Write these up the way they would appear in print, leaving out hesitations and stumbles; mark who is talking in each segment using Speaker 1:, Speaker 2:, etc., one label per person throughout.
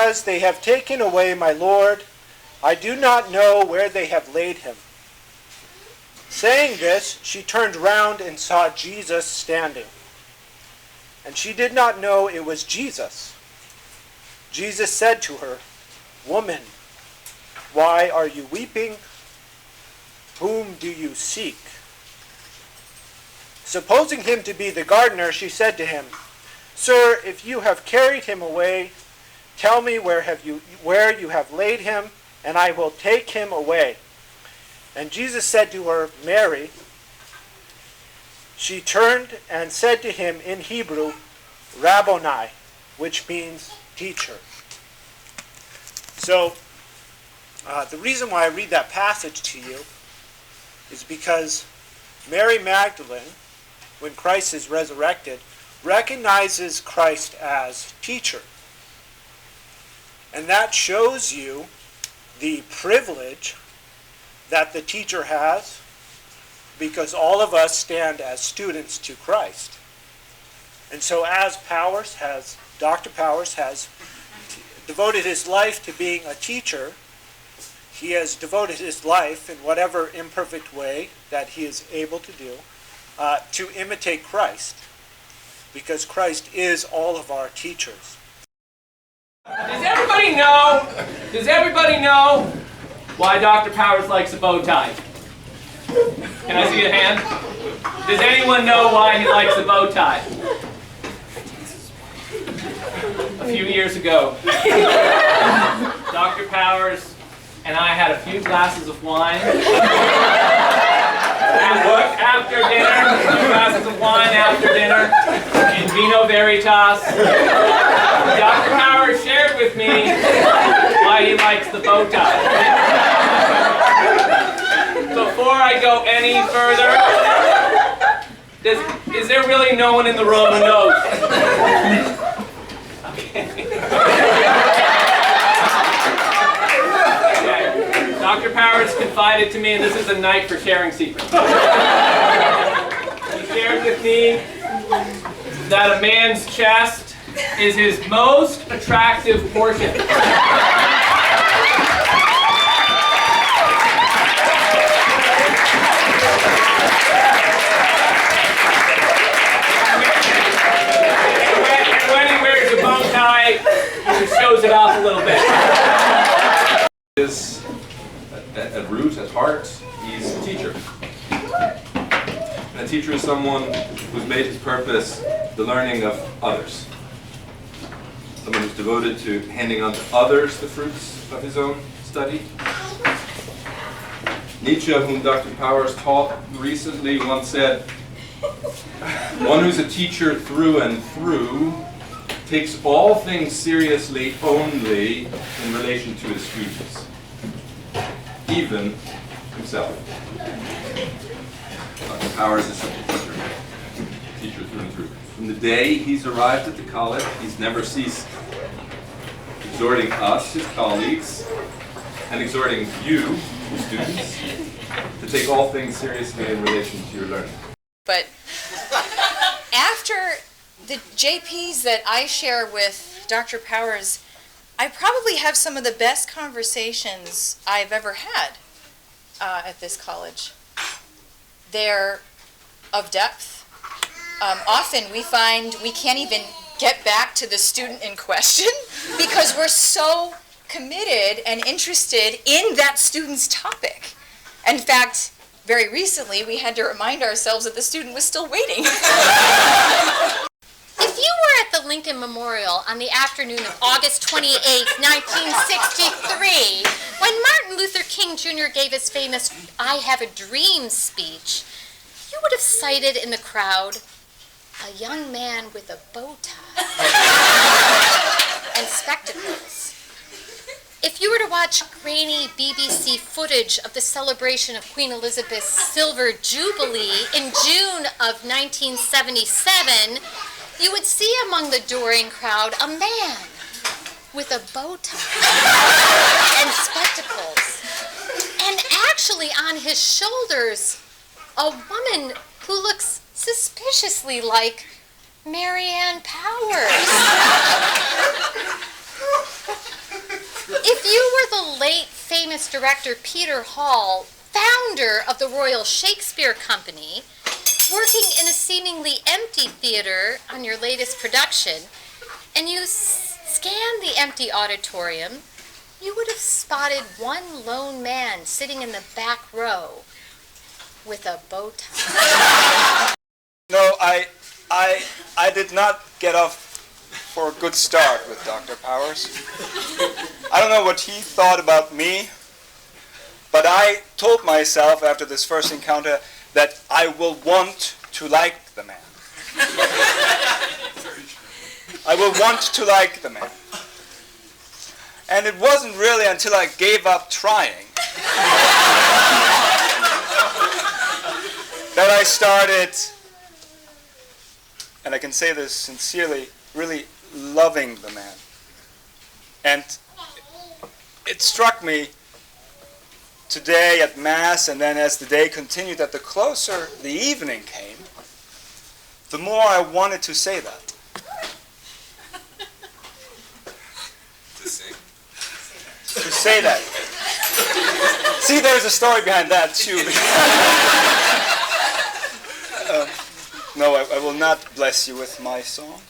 Speaker 1: because they have taken away my Lord. I do not know where they have laid him." Saying this, she turned round and saw Jesus standing. And she did not know it was Jesus. Jesus said to her, "Woman, why are you weeping? Whom do you seek?" Supposing him to be the gardener, she said to him, "Sir, if you have carried him away, tell me where you have laid him, and I will take him away." And Jesus said to her, "Mary." She turned and said to him in Hebrew, "Rabboni," which means teacher. So, the reason why I read that passage to you is because Mary Magdalene, when Christ is resurrected, recognizes Christ as teacher. And that shows you the privilege that the teacher has, because all of us stand as students to Christ. And so as Dr. Powers has devoted his life to being a teacher, he has devoted his life in whatever imperfect way that he is able to do, to imitate Christ, because Christ is all of our teachers.
Speaker 2: Does everybody know why Dr. Powers likes a bow tie? Can I see a hand? Does anyone know why he likes a bow tie? A few years ago, Dr. Powers and I had a few glasses of wine. After dinner, a few glasses of wine after dinner, in vino veritas. Dr. Powers shared with me why he likes the bow tie. Before I go any further, is there really no one in the room who knows? Okay. Dr. Powers confided to me, and this is a night for sharing secrets. He shared with me that a man's chest is his most attractive portion. And when he wears a bow tie, he shows it off a little bit.
Speaker 3: At root, at heart, he's a teacher. And a teacher is someone who's made his purpose the learning of others. Someone who's devoted to handing on to others the fruits of his own study. Nietzsche, whom Dr. Powers taught recently, once said, "One who's a teacher through and through takes all things seriously only in relation to his students, even himself." Dr. Powers is a teacher through and through. From the day he's arrived at the college, he's never ceased exhorting us, his colleagues, and exhorting you, the students, to take all things seriously in relation to your learning.
Speaker 4: But after the JPs that I share with Dr. Powers, I probably have some of the best conversations I've ever had at this college. They're of depth. Often we find we can't even get back to the student in question because we're so committed and interested in that student's topic. In fact, very recently we had to remind ourselves that the student was still waiting.
Speaker 5: If you were at the Lincoln Memorial on the afternoon of August 28, 1963, when Martin Luther King Jr. gave his famous "I Have a Dream" speech, you would have sighted in the crowd a young man with a bow tie and spectacles. If you were to watch grainy BBC footage of the celebration of Queen Elizabeth's Silver Jubilee in June of 1977, you would see among the adoring crowd a man with a bow tie and spectacles, and actually on his shoulders a woman who looks suspiciously like Mary Ann Powers. If you were the late famous director Peter Hall, founder of the Royal Shakespeare Company, working in a seemingly empty theater on your latest production, and you scanned the empty auditorium, you would have spotted one lone man sitting in the back row with a bow tie.
Speaker 6: No, I did not get off for a good start with Dr. Powers. I don't know what he thought about me, but I told myself after this first encounter that I will want to like the man. I will want to like the man. And it wasn't really until I gave up trying that I started, and I can say this sincerely, really loving the man. And it struck me today at Mass, and then as the day continued, that the closer the evening came, the more I wanted to say that. To say that. See, there's a story behind that, too. No, I will not bless you with my song.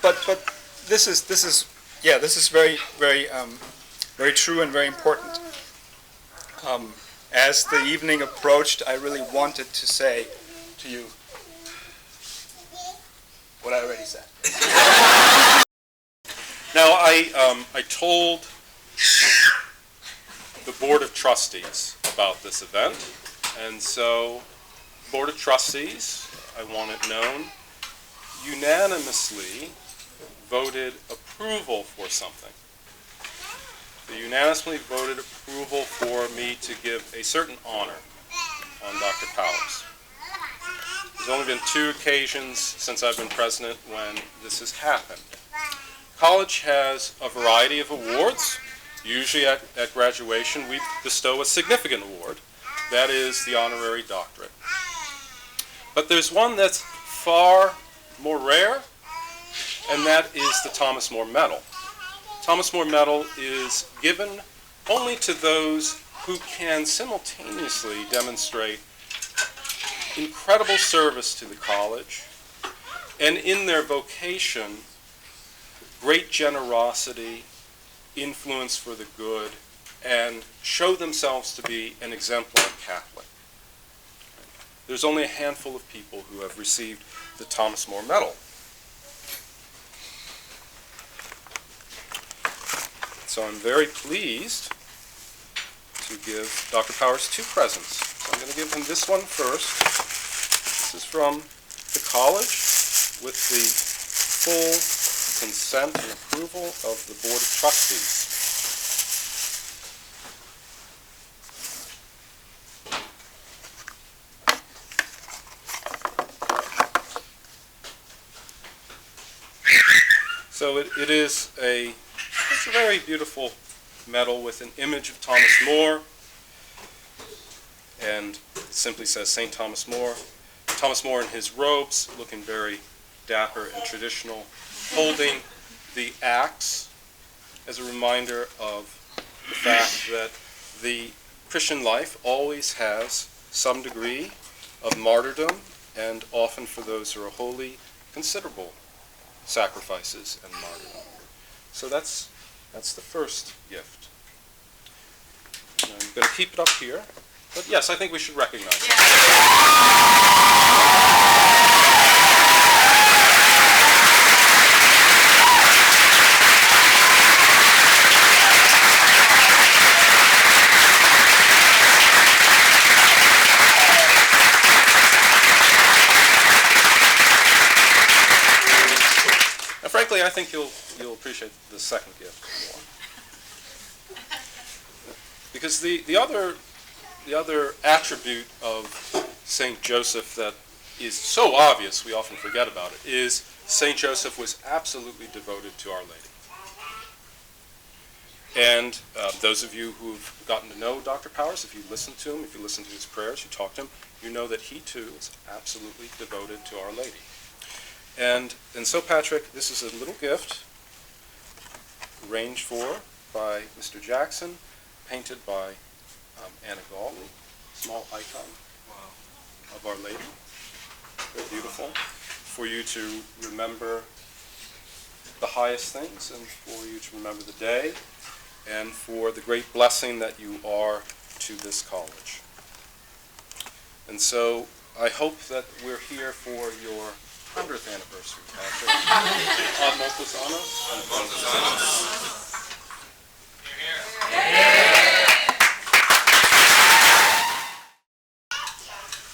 Speaker 6: But this is very true and very important. As the evening approached, I really wanted to say to you what I already said.
Speaker 7: Now, I told the Board of Trustees about this event, and so Board of Trustees, I want it known, unanimously voted approval for something. They unanimously voted approval for me to give a certain honor on Dr. Powers. There's only been 2 occasions since I've been president when this has happened. College has a variety of awards. Usually at graduation we bestow a significant award. That is the honorary doctorate. But there's one that's far more rare, and that is the Thomas More Medal. Thomas More Medal is given only to those who can simultaneously demonstrate incredible service to the college, and in their vocation, great generosity, influence for the good, and show themselves to be an exemplar Catholic. There's only a handful of people who have received the Thomas More Medal. So I'm very pleased to give Dr. Powers 2 presents. So I'm going to give him this one first. This is from the college with the full consent and approval of the Board of Trustees. So it's a very beautiful medal with an image of Thomas More, and it simply says St. Thomas More. Thomas More in his robes, looking very dapper and traditional, holding the axe as a reminder of the fact that the Christian life always has some degree of martyrdom, and often for those who are holy, considerable sacrifices and martyrdom. So that's the first gift. And I'm going to keep it up here, but yes, I think we should recognize it. Frankly, I think you'll appreciate the second gift more, because the other attribute of Saint Joseph that is so obvious we often forget about it is Saint Joseph was absolutely devoted to Our Lady. And those of you who've gotten to know Dr. Powers, if you listen to him, if you listen to his prayers, you talk to him, you know that he too is absolutely devoted to Our Lady. And so, Patrick, this is a little gift arranged for by Mr. Jackson, painted by Anna Galton, small icon of Our Lady. Very beautiful. For you to remember the highest things, and for you to remember the day, and for the great blessing that you are to this college. And so I hope that we're here for your 100th anniversary, Patrick. Ad multos annos. Ad multos annos.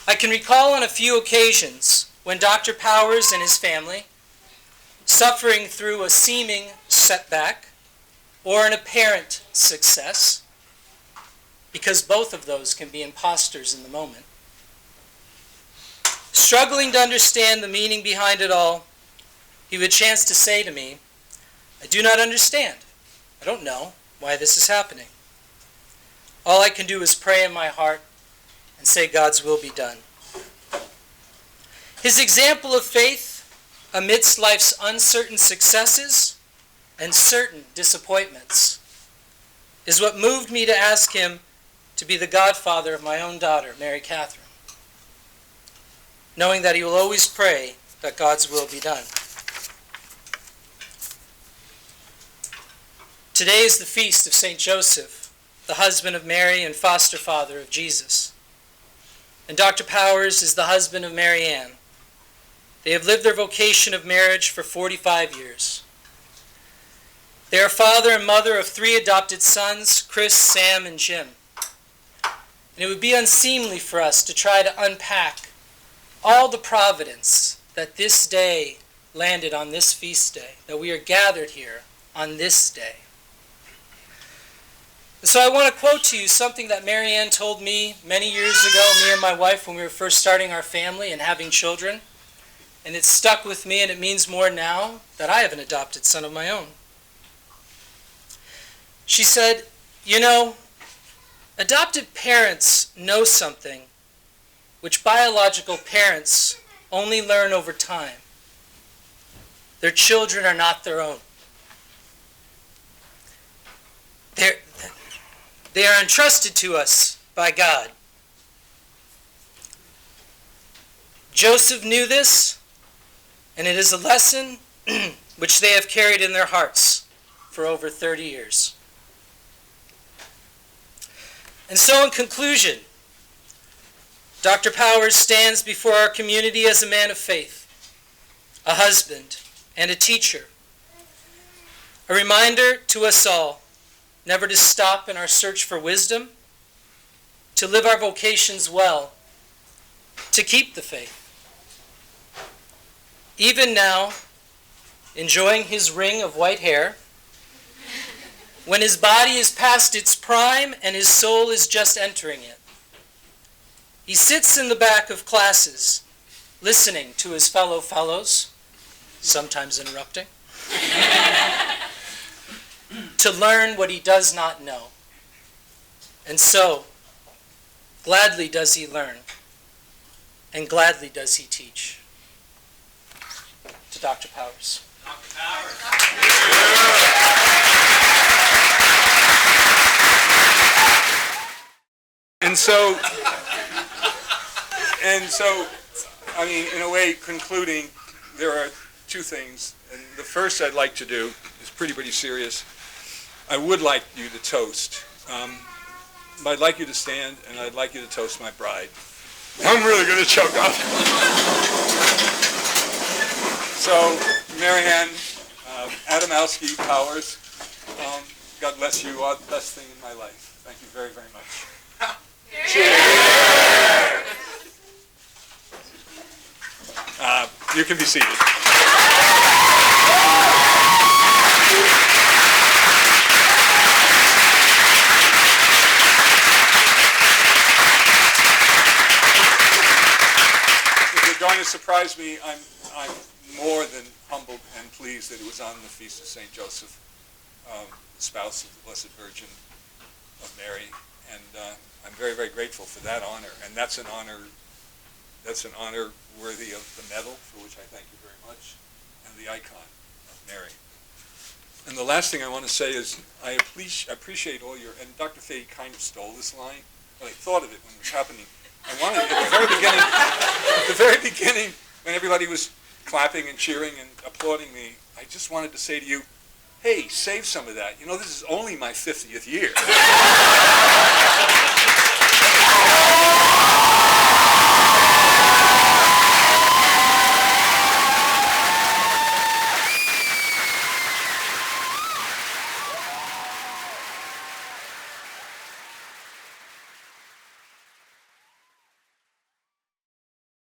Speaker 8: I can recall on a few occasions when Dr. Powers and his family, suffering through a seeming setback or an apparent success, because both of those can be imposters in the moment, struggling to understand the meaning behind it all, he would chance to say to me, "I do not understand. I don't know why this is happening. All I can do is pray in my heart and say God's will be done." His example of faith amidst life's uncertain successes and certain disappointments is what moved me to ask him to be the godfather of my own daughter, Mary Catherine, knowing that he will always pray that God's will be done. Today is the feast of St. Joseph, the husband of Mary and foster father of Jesus. And Dr. Powers is the husband of Mary Ann. They have lived their vocation of marriage for 45 years. They are father and mother of 3 adopted sons, Chris, Sam, and Jim. And it would be unseemly for us to try to unpack all the providence that this day landed on this feast day, that we are gathered here on this day. And so I want to quote to you something that Mary Ann told me many years ago, me and my wife, when we were first starting our family and having children. And it's stuck with me, and it means more now that I have an adopted son of my own. She said, "You know, adopted parents know something which biological parents only learn over time. Their children are not their own. They are entrusted to us by God." Joseph knew this, and it is a lesson which they have carried in their hearts for over 30 years. And so in conclusion, Dr. Powers stands before our community as a man of faith, a husband, and a teacher. A reminder to us all never to stop in our search for wisdom, to live our vocations well, to keep the faith. Even now, enjoying his ring of white hair, when his body is past its prime and his soul is just entering it, he sits in the back of classes, listening to his fellow fellows, sometimes interrupting, to learn what he does not know. And so, gladly does he learn, and gladly does he teach. To Dr. Powers.
Speaker 2: Dr. Powers.
Speaker 6: And so, I mean, in a way, concluding, there are 2 things. And the first I'd like to do is pretty serious. I would like you to toast. I'd like you to stand, and I'd like you to toast my bride. I'm really going to choke up. So, Mary Ann Adamowski Powers, God bless you. You are the best thing in my life. Thank you very, very much. Cheers. You can be seated. If you're going to surprise me, I'm more than humbled and pleased that it was on the Feast of St. Joseph, spouse of the Blessed Virgin of Mary, and I'm very, very grateful for that honor. And that's an honor worthy of the medal, for which I thank you very much, and the icon of Mary.
Speaker 9: And the last thing I want to say is I appreciate all your, and Dr. Fay kind of stole this line, but I thought of it when it was happening. I wanted, at the very beginning, when everybody was clapping and cheering and applauding me, I just wanted to say to you, hey, save some of that. You know, this is only my 50th year.